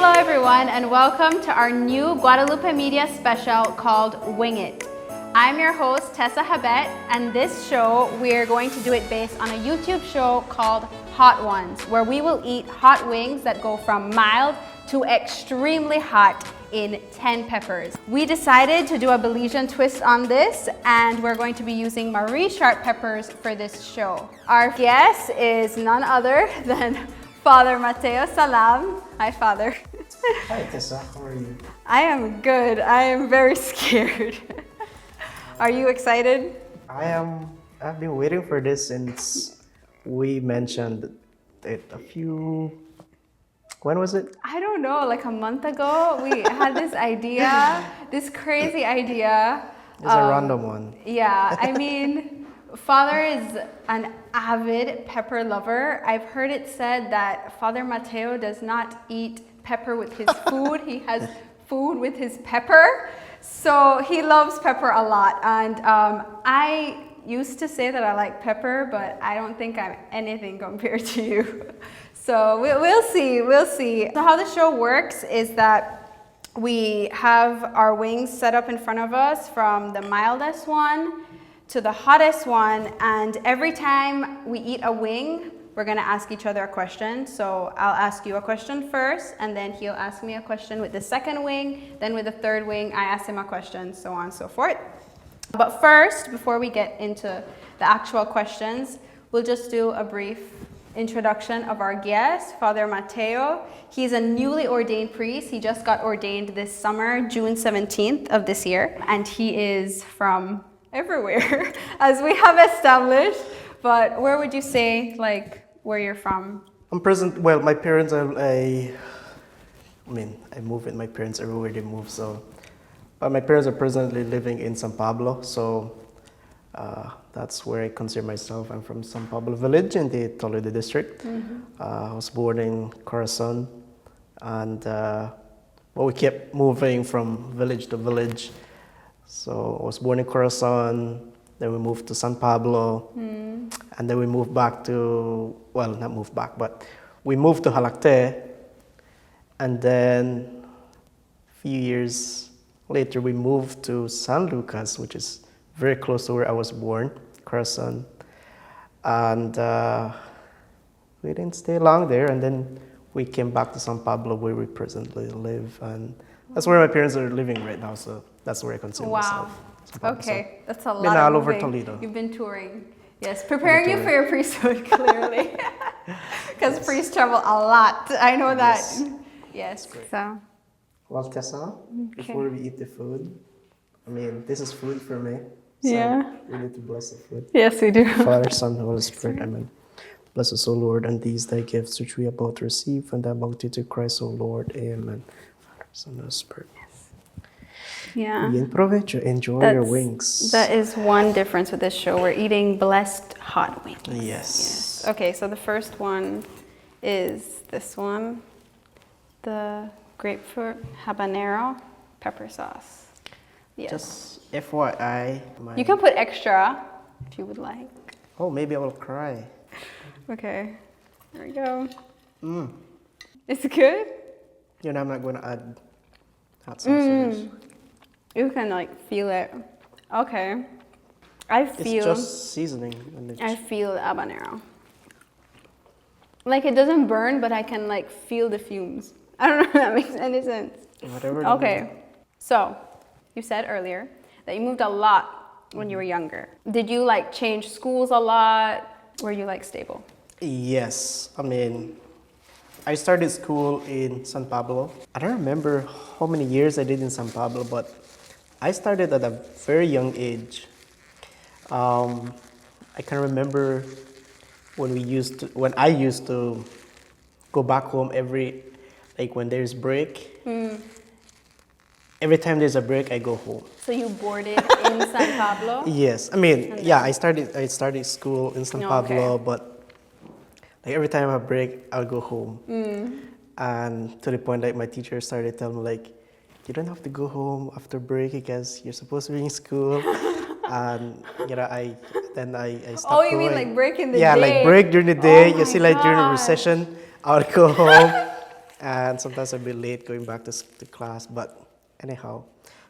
Hello everyone and welcome to our new Guadalupe Media special called Wing It. I'm your host Tessa Habet, and this show we're going to do it based on a YouTube show called Hot Ones, where we will eat hot wings that go from mild to extremely hot in 10 peppers. We decided to do a Belizean twist on this, and we're going to be using Marie sharp peppers for this show. Our guest is none other than Father Mateo Salam. Hi, Father. Hi, Tessa. How are you? I am good. I am very scared. Are you excited? I've been waiting for this since we mentioned it when was it? I don't know, like a month ago, we had this idea, this crazy idea. It's a random one. Yeah, I mean, Father is an avid pepper lover. I've heard it said that Father Mateo does not eat pepper with his food. He has food with his pepper. So he loves pepper a lot. And I used to say that I like pepper, but I don't think I'm anything compared to you. So we'll see. So how the show works is that we have our wings set up in front of us from the mildest one to the hottest one, and every time we eat a wing, we're gonna ask each other a question. So I'll ask you a question first, and then he'll ask me a question with the second wing, then with the third wing, I ask him a question, so on and so forth. But first, before we get into the actual questions, we'll just do a brief introduction of our guest, Father Mateo. He's a newly ordained priest. He just got ordained this summer, June 17th of this year, and he is from everywhere, as we have established. But where would you say, like, where you're from? Well, my parents are, I move with my parents everywhere they move, so. But my parents are presently living in San Pablo, so that's where I consider myself. I'm from San Pablo village in the Toledo district. Mm-hmm. I was born in Corazon, and we kept moving from village to village. So I was born in Corazon, then we moved to San Pablo, and then we moved back to, not moved back, but we moved to Halacte, and then a few years later we moved to San Lucas, which is very close to where I was born, Corazon. And we didn't stay long there, and then we came back to San Pablo where we presently live, and that's where my parents are living right now, so that's where I consider myself. Okay, so that's a lot. Been all over Toledo. You've been touring. Yes, preparing you for your priesthood, clearly. Because priests travel a lot. I know that. Yes. So. Well, Tessa, before we eat the food, this is food for me. So yeah. We need to bless the food. Yes, we do. Father, Son, Holy Spirit, amen. Bless us, O Lord, and these thy gifts which we are about to receive, and thy bounty to Christ, O Lord, amen. Father, Son, Holy Spirit. Yeah. Bien provecho. Enjoy your wings. That is one difference with this show. We're eating blessed hot wings. Yes. Okay, so the first one is this one, the grapefruit habanero pepper sauce. Yes. Just FYI. You can put extra if you would like. Oh, maybe I will cry. Okay, there we go. It's good? I'm not going to add hot sauce to this. You can feel it. Okay. It's just seasoning. I feel habanero. It doesn't burn, but I can feel the fumes. I don't know if that makes any sense. Whatever. Okay. So, you said earlier that you moved a lot when you were younger. Did you change schools a lot? Were you stable? Yes. I started school in San Pablo. I don't remember how many years I did in San Pablo, but I started at a very young age. I can remember when I used to go back home when there's break. Every time there's a break, I go home. So you boarded in San Pablo? Yes. I started school in San Pablo, but every time I have break, I'll go home. And to the point my teacher started telling me you don't have to go home after break because you're supposed to be in school. And I stopped Oh, you going. mean break in the day? Yeah, break during the day. Oh you see during the recession, I would go home. and sometimes I'd be late going back to class. But anyhow,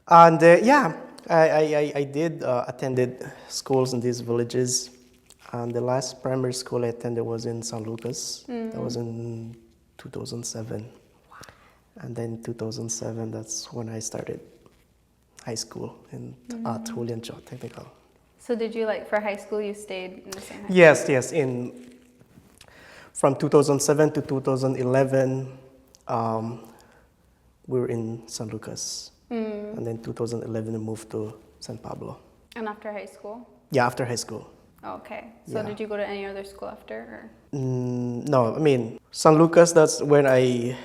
and yeah, I did attended schools in these villages, and the last primary school I attended was in San Lucas. That was in 2007, and then 2007 that's when I started high school at Julian Cho Technical. So did you for high school you stayed in the same high school? Yes, from 2007 to 2011, we were in San Lucas. And then 2011, we moved to San Pablo. And after high school? Yeah, after high school. Okay. So Yeah. did you go to any other school after? Or? No, I mean, San Lucas, that's when I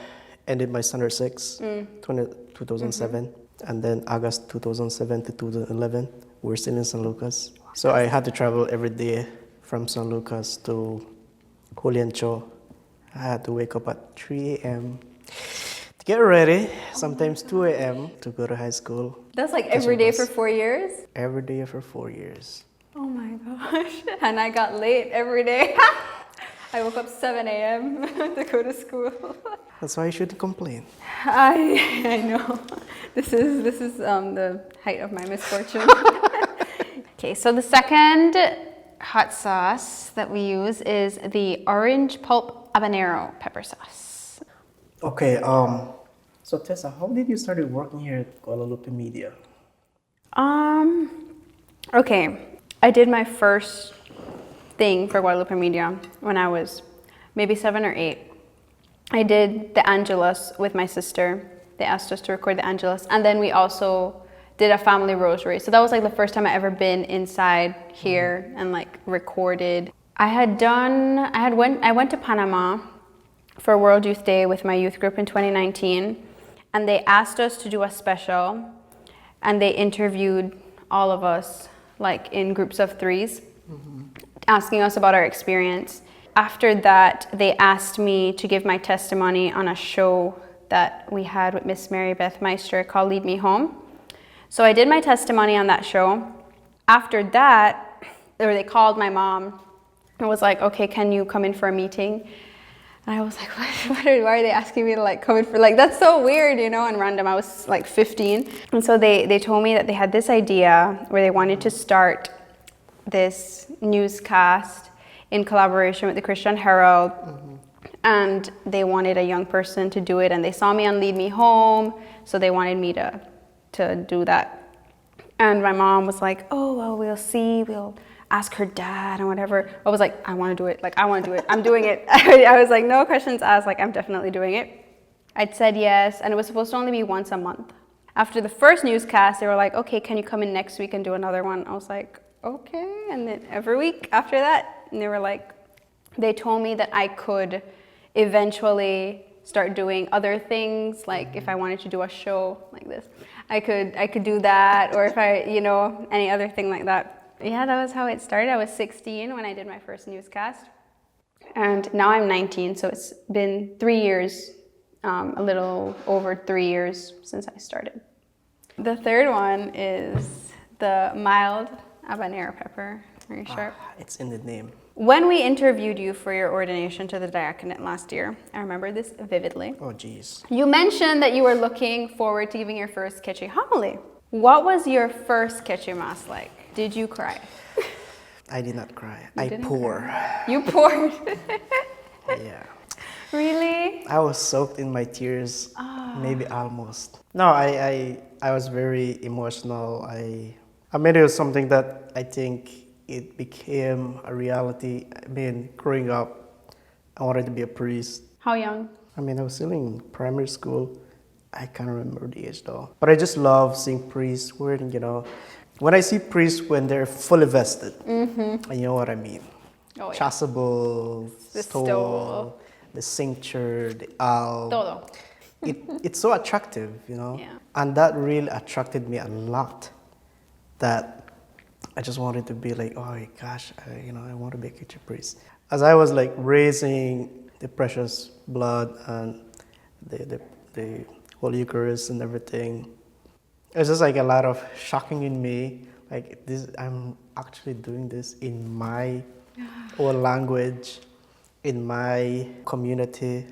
ended my standard 6, 2007. And then August 2007 to 2011, we were still in San Lucas. So I had to travel every day from San Lucas to Julian Cho. I had to wake up at 3 a.m. to get ready, sometimes 2 a.m. to go to high school. That's every day for 4 years? Every day for 4 years. Oh my gosh. And I got late every day. I woke up 7 a.m. to go to school. That's why you shouldn't complain. I know. This is the height of my misfortune. Okay, so the second hot sauce that we use is the orange pulp habanero pepper sauce. Okay, so Tessa, how did you start working here at Guadalupe Media? Okay, I did my first thing for Guadalupe Media when I was maybe 7 or 8. I did the Angelus with my sister. They asked us to record the Angelus, and then we also did a family rosary. So that was the first time I ever been inside here and recorded. I went to Panama for World Youth Day with my youth group in 2019, and they asked us to do a special, and they interviewed all of us in groups of 3s, asking us about our experience. After that, they asked me to give my testimony on a show that we had with Miss Mary Beth Meister called Lead Me Home. So I did my testimony on that show. After that, they called my mom and was like, okay, can you come in for a meeting? And I was like, why are they asking me to come in for, that's so weird, and random. I was 15. And so they told me that they had this idea where they wanted to start this newscast in collaboration with the Christian Herald. And they wanted a young person to do it, and they saw me on Lead Me Home, so they wanted me to do that. And my mom was like, oh, well, we'll see, we'll ask her dad and whatever. I was like, I want to do it, I want to do it, I'm doing it. I was like, no questions asked, I'm definitely doing it. I'd said yes, and it was supposed to only be once a month. After the first newscast, they were like, okay, can you come in next week and do another one? I was like, okay, and then every week after that, and they told me that I could eventually start doing other things, if I wanted to do a show like this, I could do that, or if I, any other thing like that. Yeah, that was how it started. I was 16 when I did my first newscast, and now I'm 19, so it's been 3 years, a little over 3 years since I started. The third one is the mild habanero pepper. Are you sure? It's in the name. When we interviewed you for your ordination to the diaconate last year, I remember this vividly. Oh, geez. You mentioned that you were looking forward to giving your first Kechi homily. What was your first Kechi Mass like? Did you cry? I did not cry. I pour. You poured? Yeah. Really? I was soaked in my tears, maybe almost. No, I was very emotional. I mean, it was something that I think it became a reality. I mean, growing up, I wanted to be a priest. How young? I mean, I was still in primary school. I can't remember the age though. But I just love seeing priests wearing, when I see priests when they're fully vested, and you know what I mean. Oh, yeah. Chasuble, The stole, the cincture, the alb. Todo. It's so attractive, Yeah. And that really attracted me a lot, that I just wanted to be like, oh my gosh, I want to be a Kechi priest. As I was raising the precious blood and the Holy Eucharist and everything, it was just a lot of shocking in me. I'm actually doing this in my own language, in my community,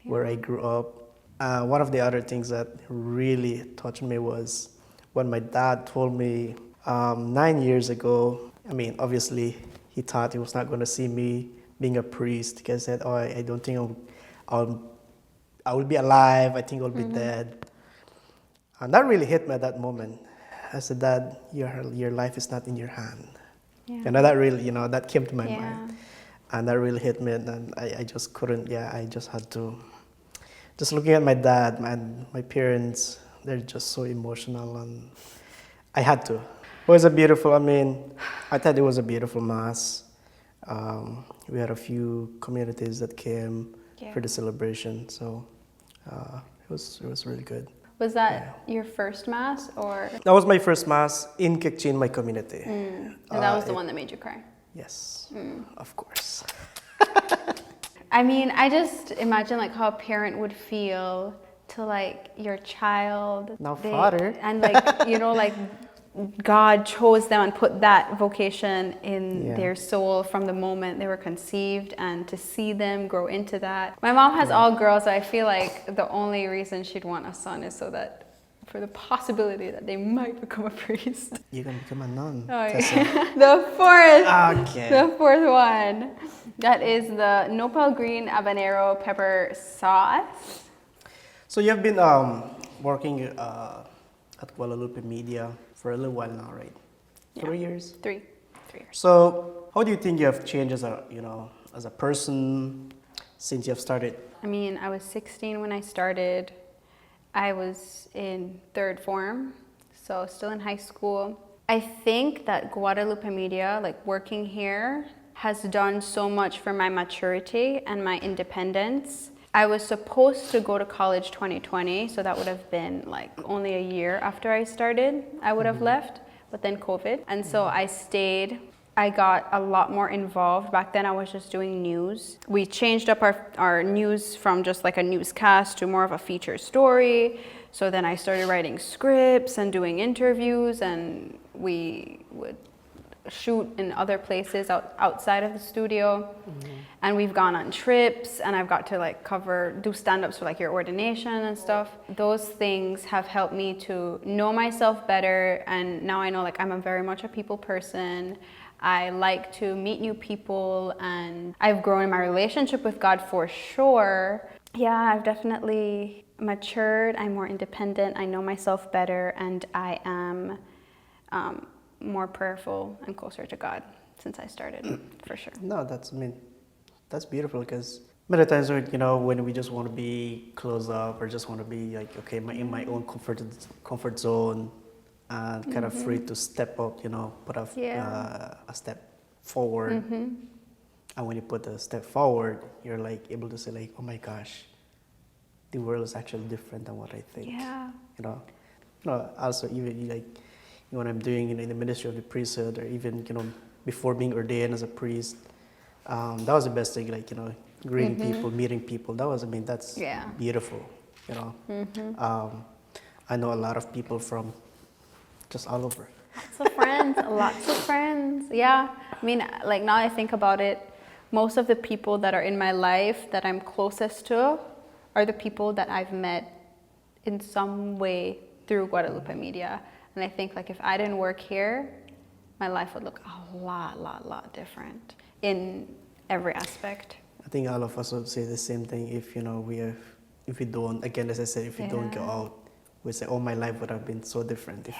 where I grew up. One of the other things that really touched me was when my dad told me 9 years ago. I mean, obviously, he thought he was not going to see me being a priest because he said, "Oh, I don't think I will be alive. I think I'll be dead." And that really hit me at that moment. I said, "Dad, your life is not in your hand." Yeah. And that really, that came to my Yeah. mind. And that really hit me. And I just couldn't, I just had to. Just looking at my dad and my parents, they're just so emotional. And I had to. It was I thought it was a beautiful mass. We had a few communities that came for the celebration. So it was really good. Was that your first mass or? That was my first mass in Kekchin, my community. And that was the one that made you cry? Yes, of course. I mean, I just imagine like how a parent would feel to like your child. Now father. And like, like God chose them and put that vocation in their soul from the moment they were conceived, and to see them grow into that. My mom has all girls, so I feel like the only reason she'd want a son is so that for the possibility that they might become a priest. You're gonna become a nun. Oh, Tessa. yeah. The fourth one. That is the nopal green habanero pepper sauce. So you have been working at Kuala Lumpur Media for a little while now, right? Yeah. 3 years? 3 years. So how do you think you have changed as a person since you have started? I mean, I was 16 when I started. I was in 3rd form, so still in high school. I think that Guadalupe Media, like working here, has done so much for my maturity and my independence. I was supposed to go to college 2020, so that would have been like only a year after I started, I would have left, but then COVID. And so I stayed. I got a lot more involved. Back then I was just doing news. We changed up our news from just like a newscast to more of a feature story. So then I started writing scripts and doing interviews, and we would shoot in other places outside of the studio. And we've gone on trips, and I've got to like do stand-ups for like your ordination and stuff. Those things have helped me to know myself better, and now I know like I'm very much a people person. I like to meet new people, and I've grown in my relationship with God for sure. Yeah, I've definitely matured. I'm more independent. I know myself better, and I am more prayerful and closer to God since I started, for sure. No, that's beautiful, because many times when we just want to be close up or just want to be like, okay, in my own comfort zone, and kind of free to step up, put a step forward. And when you put a step forward, you're like able to say like, oh my gosh, the world is actually different than what I think. Yeah. Also even like when I'm doing in the ministry of the priesthood, or even before being ordained as a priest, that was the best thing. Like greeting people, meeting people. That's beautiful. I know a lot of people from just all over. Lots of friends. Yeah. I mean, like now I think about it, most of the people that are in my life that I'm closest to are the people that I've met in some way through Guadalupe Media. And I think like if I didn't work here, my life would look a lot different in every aspect. I think all of us would say the same thing. If we don't, again, as I said, if we don't go out, we say, oh, my life would have been so different if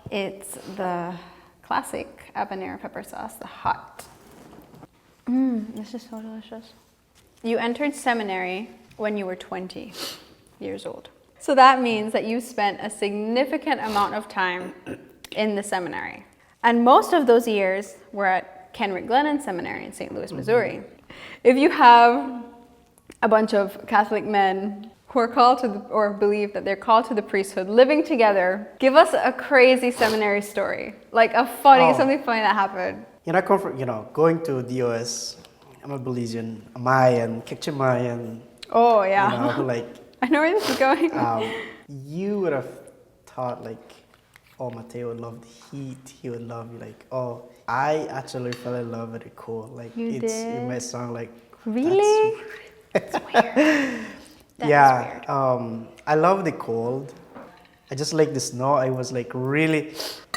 It's the classic habanero pepper sauce, the hot. This is so delicious. You entered seminary when you were 20 years old. So that means that you spent a significant amount of time in the seminary. And most of those years were at Kenrick Glennon Seminary in St. Louis, Missouri. If you have a bunch of Catholic men who are called to or believe that they're called to the priesthood living together, give us a crazy seminary story, like something funny that happened. Going to DOS, I'm a Belizean, a Mayan, Kekche Mayan. Oh yeah. I know where this is going. You would have thought like, oh, Mateo would love the heat. He would love you. Like, oh, I actually fell in love with it. Cool. Like, you it's did? in my song. Like, really? It's weird. That is Yeah, weird. I love the cold. I just like the snow. I was like really,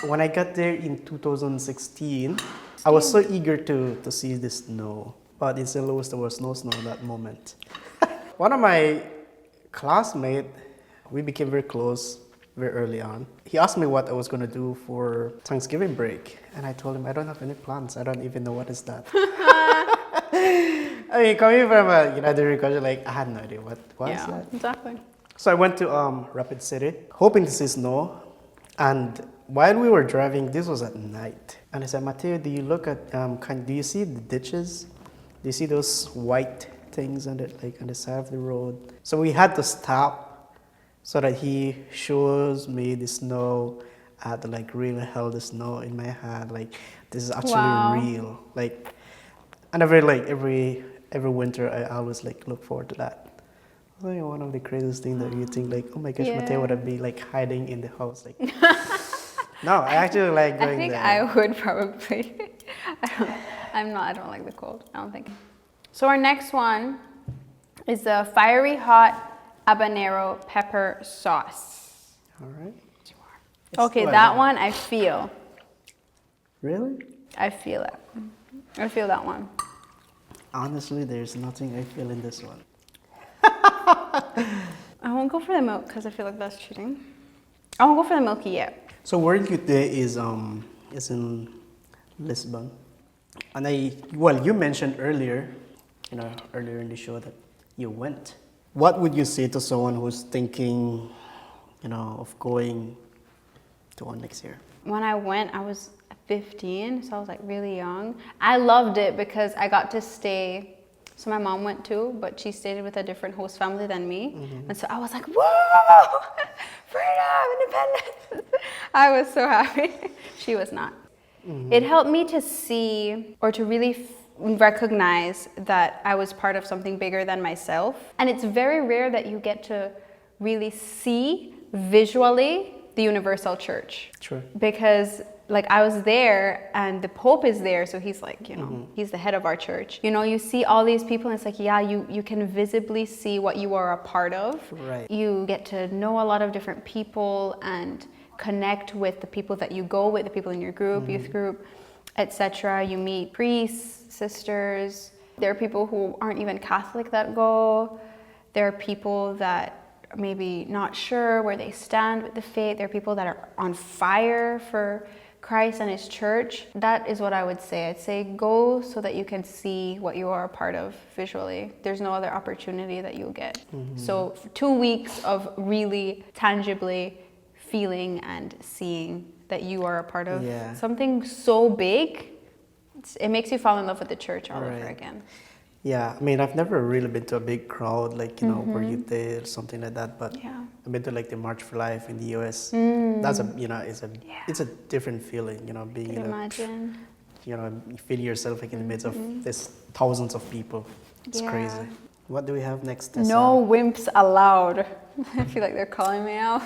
when I got there in 2016, I was so eager to see the snow. But in St. Louis, there was no snow at that moment. One of my classmates, we became very close very early on. He asked me what I was going to do for Thanksgiving break. And I told him, I don't have any plans. I don't even know what is that. I mean, coming from a United culture, like, I had no idea what was Yeah, that. exactly. So I went to Rapid City, hoping to see snow. And while we were driving, this was at night. And I said, Mateo, do you look at, do you see the ditches? Do you see those white things on the, like, on the side of the road? So we had to stop so that he shows me the snow. I had to like really hold the snow in my hand. Like, this is actually Wow. real. Like, and every winter, I always like look forward to that. Like one of the craziest things that you think like, oh my gosh, Mateo would have been like hiding in the house. Like, no, I actually like I going think there. I would probably. I don't like the cold. I don't think. So our next one is the fiery hot habanero pepper sauce. All right. Okay, that one I feel. Really? I feel it. I feel that one. Honestly, there's nothing I feel in this one. I won't go for the milk because I feel like that's cheating. I won't go for the milky yet. So where you today is in Lisbon, and you mentioned earlier, earlier in the show that you went. What would you say to someone who's thinking, of going to one next year? When I went, I was 15, so I was like really young. I loved it because I got to stay. So my mom went too, but she stayed with a different host family than me. Mm-hmm. And so I was like, whoa, freedom, independence. I was so happy. She was not. Mm-hmm. It helped me to see or to really recognize that I was part of something bigger than myself. And it's very rare that you get to really see visually the universal church. True. Because like I was there and the Pope is there, so he's like, he's the head of our church. You see all these people and it's like, yeah, you can visibly see what you are a part of. Right. You get to know a lot of different people and connect with the people that you go with, the people in your group, youth group, etc. You meet priests, sisters. There are people who aren't even Catholic that go. There are people that maybe not sure where they stand with the faith. There are people that are on fire for Christ and his church. That is what I would say. I'd say go so that you can see what you are a part of visually. There's no other opportunity that you'll get. Mm-hmm. So 2 weeks of really tangibly feeling and seeing that you are a part of something so big, it makes you fall in love with the church all over again. Yeah, I mean, I've never really been to a big crowd, like, where you did or something like that, but I've been to like the March for Life in the US. That's it's a different feeling, being imagine. You feel yourself like in the midst of this thousands of people. It's crazy. What do we have next, Tessa? No wimps allowed. I feel like they're calling me out.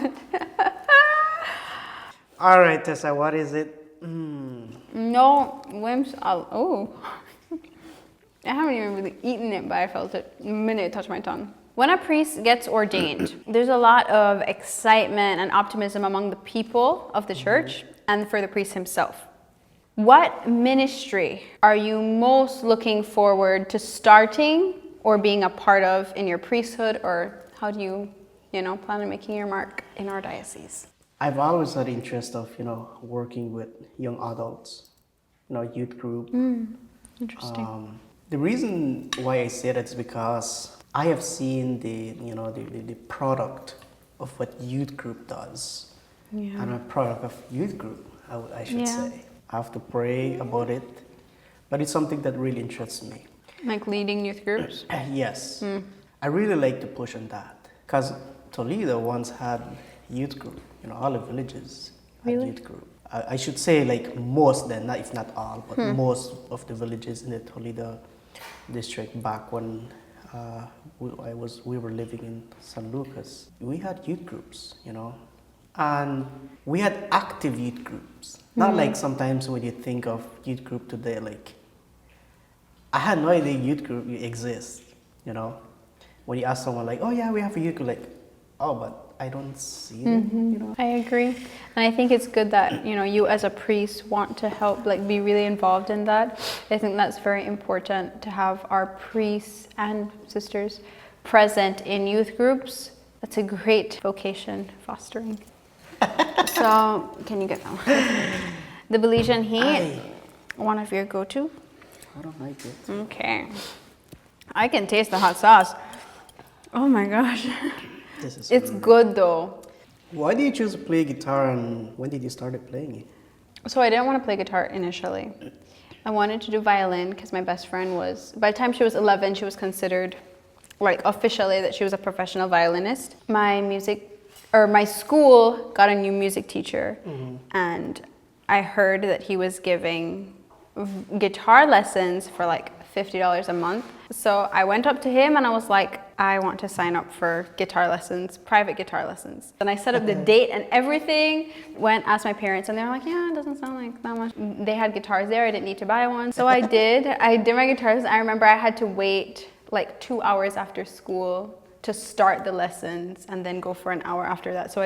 All right, Tessa, what is it? No wimps allowed. I haven't even really eaten it, but I felt it the minute it touched my tongue. When a priest gets ordained, there's a lot of excitement and optimism among the people of the church and for the priest himself. What ministry are you most looking forward to starting or being a part of in your priesthood, or how do you, plan on making your mark in our diocese? I've always had interest of, working with young adults, youth group. Interesting. The reason why I say that is because I have seen the product of what youth group does. Yeah. I'm a product of youth group, I should say. I have to pray about it, but it's something that really interests me. Like leading youth groups? Yes. I really like to push on that because Toledo once had youth group, all the villages had youth group. I should say like most then, if not all, but most of the villages in the Toledo district back when we were living in San Lucas, we had youth groups, and we had active youth groups. Not like sometimes when you think of youth group today, like I had no idea youth group exists, when you ask someone like, oh yeah, we have a ukulele, like, oh, but I don't see them, you know. I agree. And I think it's good that, you know, you as a priest want to help, like be really involved in that. I think that's very important to have our priests and sisters present in youth groups. That's a great vocation fostering. So, can you get that one? The Belizean heat, one of your go-to? I don't like it. Okay. I can taste the hot sauce. Oh my gosh. It's good though. Why did you choose to play guitar and when did you start playing it? So I didn't want to play guitar initially. I wanted to do violin because my best friend was, by the time she was 11, she was considered like officially that she was a professional violinist. My school got a new music teacher, and I heard that he was giving guitar lessons for like $50 a month. So I went up to him and I was like, I want to sign up for guitar lessons, private guitar lessons. And I set up the date and everything, asked my parents, and they were like, yeah, it doesn't sound like that much. They had guitars there, I didn't need to buy one. So I did my guitars. I remember I had to wait like 2 hours after school to start the lessons and then go for an hour after that. So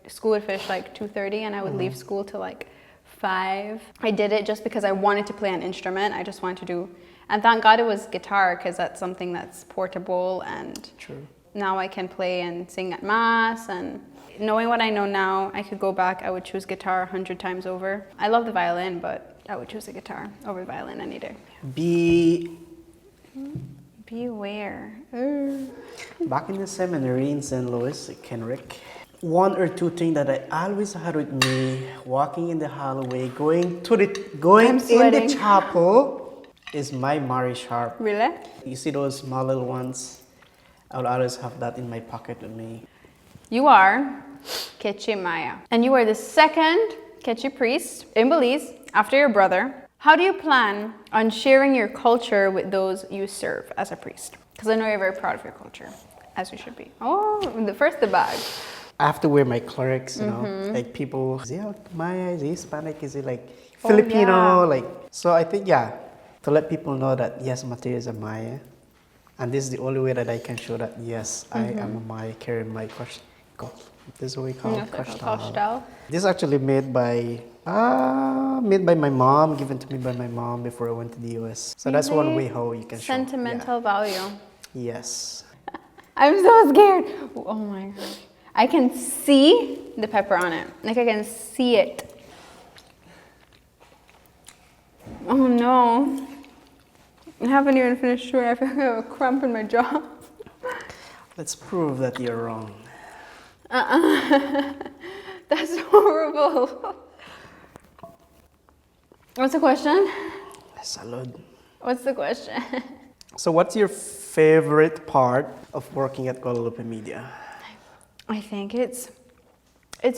school would finish like 2:30 and I would leave school till like 5. I did it just because I wanted to play an instrument. I just wanted to do, and thank God it was guitar because that's something that's portable, and True. Now I can play and sing at mass, and knowing what I know now, I could go back, I would choose guitar 100 times over. I love the violin, but I would choose the guitar over the violin any day. Beware. Back in the seminary in St. Louis, Kenrick, one or two things that I always had with me, walking in the hallway, going in the chapel, is my Mary Sharp. Really? You see those small little ones? I would always have that in my pocket with me. You are Kechi Maya, and you are the second Kechi priest in Belize after your brother. How do you plan on sharing your culture with those you serve as a priest? Because I know you're very proud of your culture, as you should be. Oh, the bag. I have to wear my clerics, you know, like people, is he Maya, is he Hispanic, is he like Filipino, like, so I think, to let people know that, yes, Mateo is a Maya, and this is the only way that I can show that, yes, I am a Maya, carrying my crush. This is what we call koshtal. This is actually made by my mom, given to me by my mom before I went to the US. So that's one way how you can show. Sentimental value. Yes. I'm so scared. Oh my gosh. I can see the pepper on it. Like I can see it. Oh no. I haven't even finished chewing. I feel like I have a cramp in my jaw. Let's prove that you're wrong. That's horrible. What's the question? Salud. What's the question? So what's your favorite part of working at Guadalupe Media? I think it's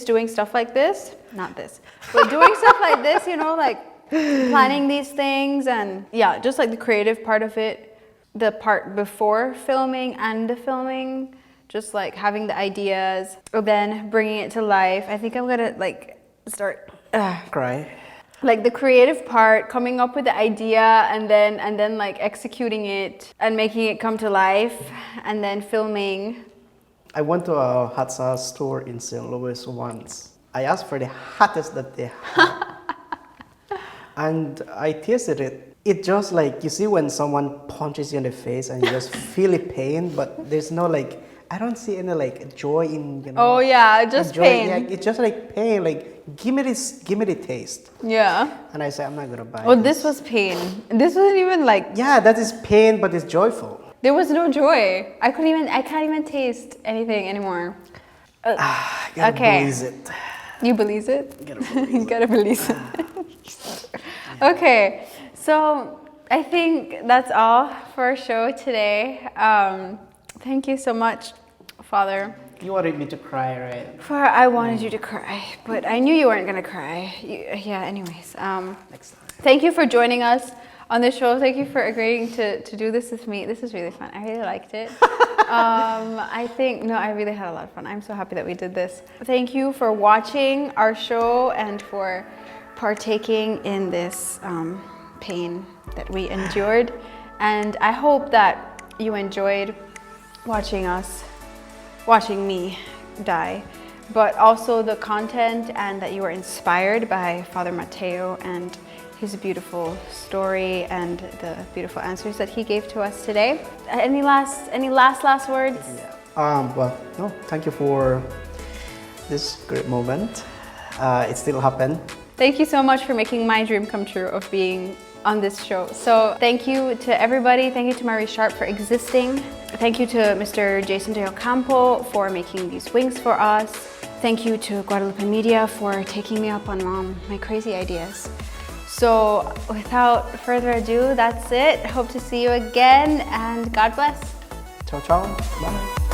doing stuff like this, not this, but doing stuff like this, you know, like planning these things, and just like the creative part of it, the part before filming and the filming, just like having the ideas, then bringing it to life. I think I'm gonna like start Cry. like the creative part, coming up with the idea and then like executing it and making it come to life, and then filming. I went to a hot sauce store in St. Louis once. I asked for the hottest that they had. And I tasted it. It just like, you see when someone punches you in the face and you just feel the pain, but there's no like, I don't see any like joy in, you know. Oh yeah, just joy, pain. Yeah, it's just like pain, like give me the taste. Yeah. And I said, I'm not gonna buy it. Oh, this was pain. This wasn't even like. Yeah, that is pain, but it's joyful. There was no joy. I can't even taste anything anymore. Gotta believe it. You believe it? Gotta believe it. Gotta believe it. Okay, so I think that's all for our show today. Thank you so much, Father. You wanted me to cry, right? I wanted you to cry, but I knew you weren't gonna cry. Anyways. Next time. Thank you for joining us on this show. Thank you for agreeing to do this with me. This is really fun. I really liked it. I really had a lot of fun. I'm so happy that we did this. Thank you for watching our show and for partaking in this pain that we endured. And I hope that you enjoyed watching me die, but also the content and that you were inspired by Father Mateo and his beautiful story and the beautiful answers that he gave to us today. Any last words? Well, no, thank you for this great moment. It still happened. Thank you so much for making my dream come true of being on this show. So thank you to everybody. Thank you to Mary Sharp for existing. Thank you to Mr. Jason De Ocampo for making these wings for us. Thank you to Guadalupe Media for taking me up on my crazy ideas. So without further ado, that's it. Hope to see you again and God bless. Ciao, ciao. Bye.